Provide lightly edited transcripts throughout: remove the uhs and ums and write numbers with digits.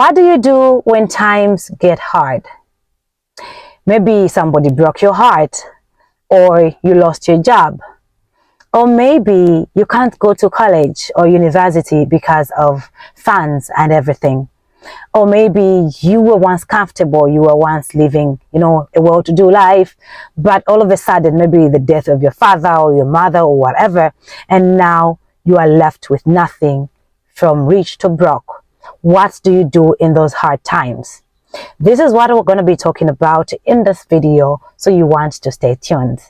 What do you do when times get hard? Maybe somebody broke your heart, or you lost your job, or maybe you can't go to college or university because of funds and everything. Or maybe you were once comfortable, you were once living, a well-to-do life, but all of a sudden, maybe the death of your father or your mother or whatever, and now you are left with nothing, from rich to broke. What do you do in those hard times? This is what we're going to be talking about in this video, so you want to stay tuned.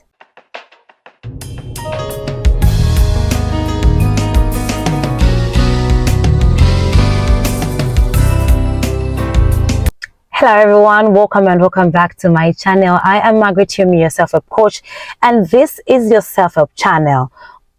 Hello everyone, welcome back to my channel. I am Margaret, Yumi, your self-help coach, and this is your self-help channel.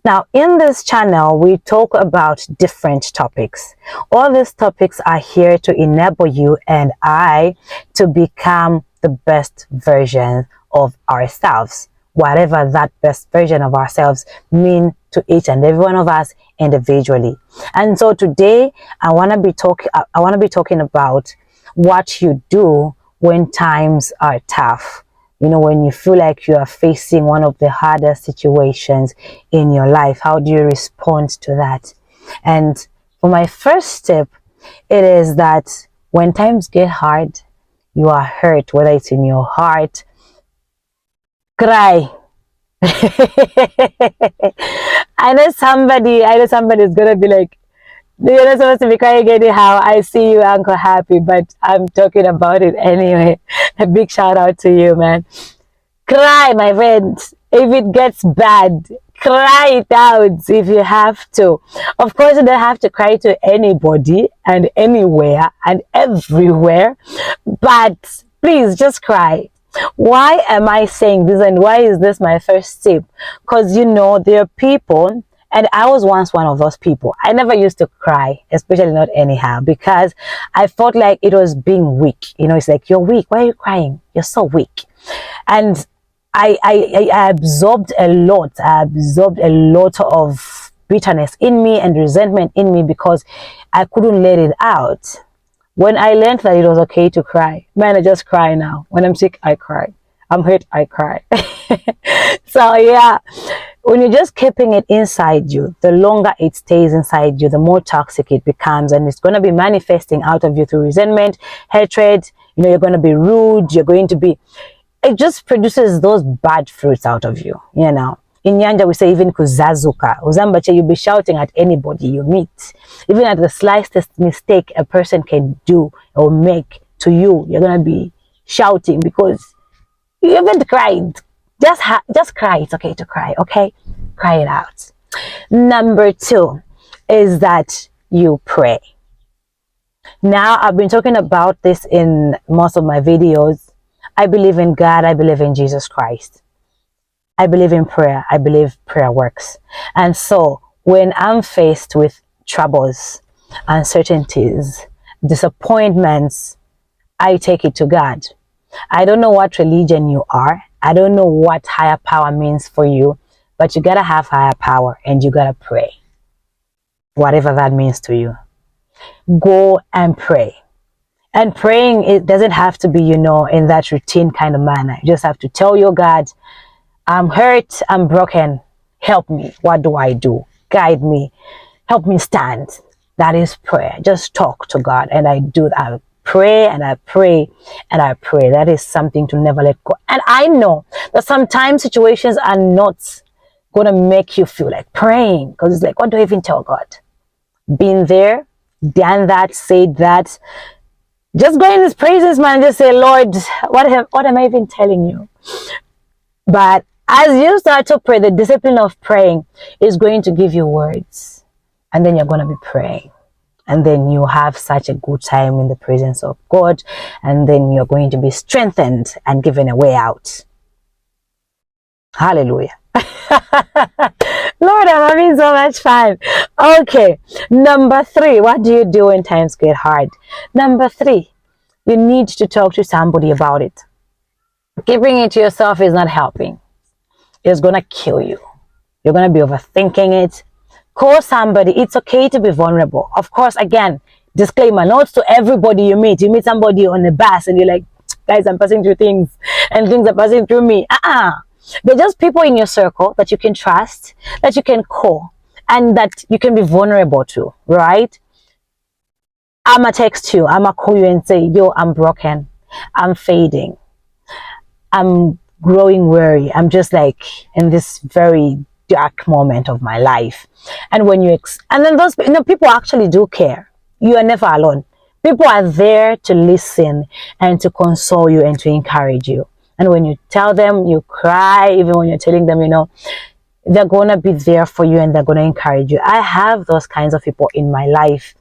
Now, in this channel, we talk about different topics. All these topics are here to enable you and I to become the best version of ourselves, whatever that best version of ourselves mean to each and every one of us individually. And so today, I want to be talking about what you do when times are tough. When you feel like you are facing one of the hardest situations in your life, how do you respond to that? And for my first step, it is that when times get hard, you are hurt, whether it's in your heart, cry. I know somebody is gonna be like, you're not supposed to be crying anyhow. I see you, Uncle Happy, but I'm talking about it anyway. A big shout out to you, man. Cry, my friends. If it gets bad, cry it out if you have to. Of course, you don't have to cry to anybody and anywhere and everywhere, but please just cry. Why am I saying this, and why is this my first tip? Because there are people, and I was once one of those people. I never used to cry, especially not anyhow, because I felt like it was being weak. It's like, you're weak. Why are you crying? You're so weak. And I absorbed a lot. I absorbed a lot of bitterness in me and resentment in me because I couldn't let it out. When I learned that it was okay to cry, man, I just cry now. When I'm sick, I cry. I'm hurt, I cry. So yeah, when you're just keeping it inside you, the longer it stays inside you, the more toxic it becomes, and it's going to be manifesting out of you through resentment, hatred. You're going to be rude. It just produces those bad fruits out of you. In Nyanja, we say even kuzazuka. Uzambache, you'll be shouting at anybody you meet. Even at the slightest mistake a person can do or make to you, you're going to be shouting because you haven't cried. Just cry. It's okay to cry, okay? Cry it out. Number 2 is that you pray. Now, I've been talking about this in most of my videos. I believe in God. I believe in Jesus Christ. I believe in prayer. I believe prayer works. And so when I'm faced with troubles, uncertainties, disappointments, I take it to God. I don't know what religion you are. I don't know what higher power means for you, but you gotta have higher power and you gotta pray. Whatever that means to you. Go and pray. And praying, it doesn't have to be, in that routine kind of manner. You just have to tell your God, I'm hurt, I'm broken, help me. What do I do? Guide me, help me stand. That is prayer. Just talk to God, and I do that. I pray and I pray and I pray. That is something to never let go. And I know that sometimes situations are not going to make you feel like praying, because it's like, what do I even tell God? Been there, done that, said that. Just go in His praises, man. Just say, Lord, what am I even telling you? But as you start to pray, the discipline of praying is going to give you words. And then you're going to be praying. And then you have such a good time in the presence of God. And then you're going to be strengthened and given a way out. Hallelujah. Lord, I'm having so much fun. Okay. Number 3, what do you do when times get hard? Number 3, you need to talk to somebody about it. Keeping it to yourself is not helping. It's going to kill you. You're going to be overthinking it. Call somebody. It's okay to be vulnerable. Of course, again, Disclaimer, not to everybody you meet. You meet somebody on the bus and you're like, guys, I'm passing through things and things are passing through me. They're just people in your circle that you can trust, that you can call, and that you can be vulnerable to, right? I'ma text you, I'ma call you and say, yo, I'm broken, I'm fading, I'm growing weary, I'm just like in this very dark moment of my life. And when you and then those people actually do care. You are never alone. People are there to listen and to console you and to encourage you. And when you tell them, you cry, even when you're telling them, they're gonna be there for you and they're gonna encourage you. I have those kinds of people in my life.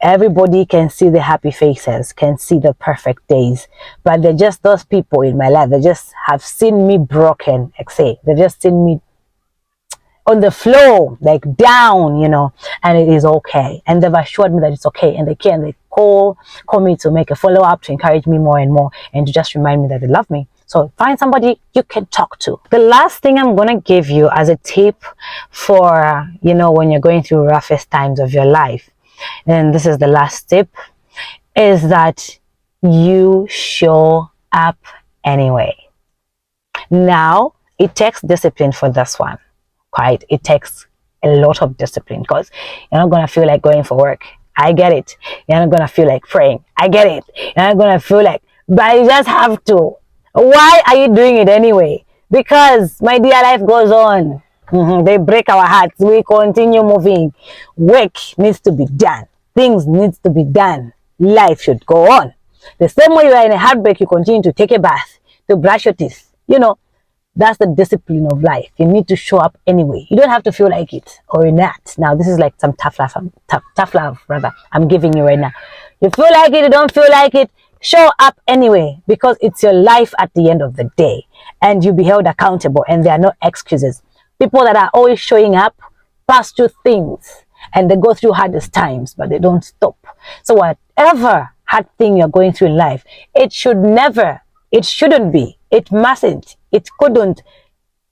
Everybody can see the happy faces, can see the perfect days, but they're just those people in my life. They just have seen me broken, they've just seen me on the floor, like down, and it is okay. And they've assured me that it's okay, and they care, and they call me to make a follow-up, to encourage me more and more, and to just remind me that they love me. So find somebody you can talk to. The last thing I'm going to give you as a tip for, when you're going through roughest times of your life, and this is the last tip, is that you show up anyway. Now, it takes discipline for this one, right? It takes a lot of discipline, because you're not going to feel like going for work. I get it. You're not going to feel like praying. I get it. You're not going to feel like, but you just have to. Why are you doing it anyway? Because, my dear, life goes on. They break our hearts. We continue moving. Work needs to be done. Things needs to be done. Life should go on. The same way you are in a heartbreak, you continue to take a bath, to brush your teeth. That's the discipline of life. You need to show up anyway. You don't have to feel like it or not. Now, this is like some tough love, rather, I'm giving you right now. You feel like it, you don't feel like it, show up anyway, because it's your life at the end of the day, and you'll be held accountable, and there are no excuses. People that are always showing up pass through things, and they go through hardest times, but they don't stop. So whatever hard thing you're going through in life, it shouldn't be, it mustn't, it shouldn't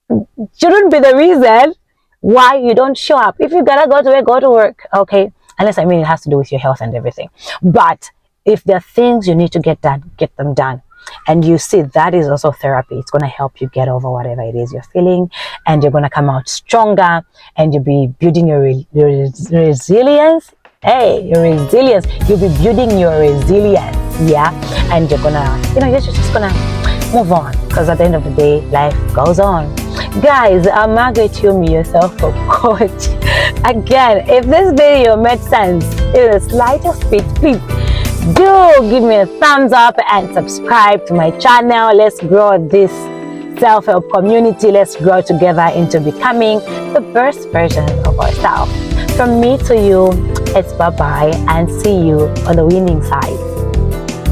be the reason why you don't show up. If you gotta go to work, okay, unless it has to do with your health and everything. But if there are things you need to get done, get them done. And you see, that is also therapy. It's going to help you get over whatever it is you're feeling, and you're going to come out stronger, and you'll be building your resilience. Hey, your resilience. You'll be building your resilience, yeah? And you're going to, you're just going to move on, because at the end of the day, life goes on. Guys, I'm Margaret Yumi, your self-help coach. Again, if this video made sense in the slightest bit, please do give me a thumbs up and subscribe to my channel. Let's grow this self-help community. Let's grow together into becoming the best version of ourselves. From me to you, it's bye-bye, and see you on the winning side.